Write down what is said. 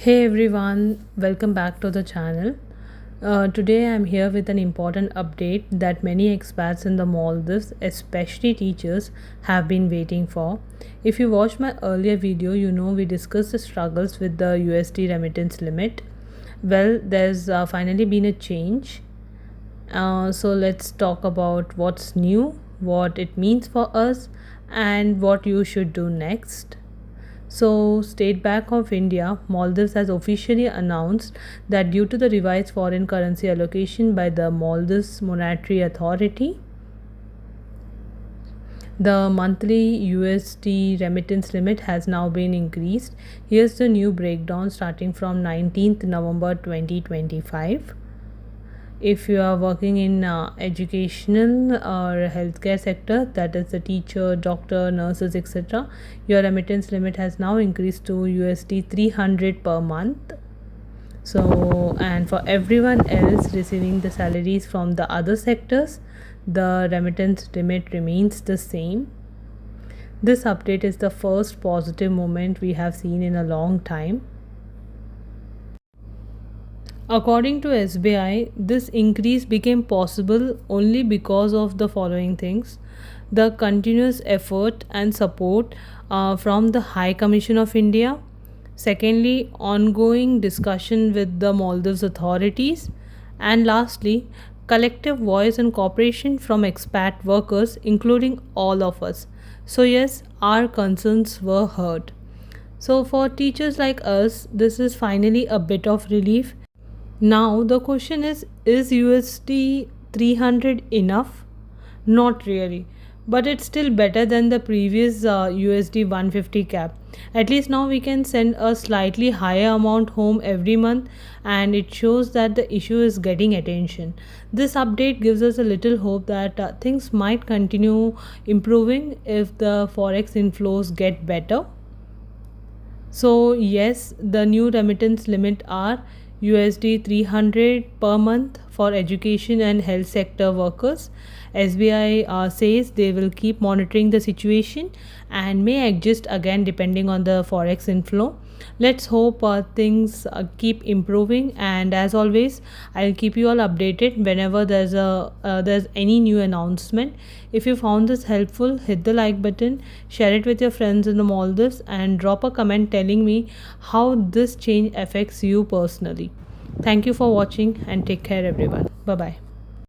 Hey everyone, welcome back to the channel. Today I'm here with an important update that many expats in the Maldives, especially teachers, have been waiting for. If you watched my earlier video, you know we discussed the struggles with the USD remittance limit. Well, there's finally been a change. So let's talk about what's new, what it means for us, and what you should do next. So, State Bank of India, Maldives has officially announced that due to the revised foreign currency allocation by the Maldives Monetary Authority, the monthly USD remittance limit has now been increased. Here's the new breakdown starting from 19th November 2025. If you are working in educational or healthcare sector, that is the teacher, doctor, nurses, etc., your remittance limit has now increased to USD 300 per month. So, and for everyone else receiving the salaries from the other sectors, the remittance limit remains the same. This update is the first positive moment we have seen in a long time. According to SBI, this increase became possible only because of the following things: the continuous effort and support from the High Commission of India, secondly, ongoing discussion with the Maldives authorities, and lastly, collective voice and cooperation from expat workers, including all of us. So, yes, our concerns were heard. So, for teachers like us, this is finally a bit of relief. Now the question is USD 300 enough? Not really, but it's still better than the previous USD 150 cap. At least now we can send a slightly higher amount home every month, and it shows that the issue is getting attention. This update gives us a little hope that things might continue improving if the forex inflows get better. So yes, the new remittance limit are USD 300 per month for education and health sector workers. SBI says they will keep monitoring the situation and may adjust again depending on the forex inflow. Let's hope things keep improving, and as always I'll keep you all updated whenever there's any new announcement. If you found this helpful, hit the like button, share it with your friends in the Maldives, and drop a comment telling me how this change affects you personally. Thank you for watching and take care everyone. Bye bye.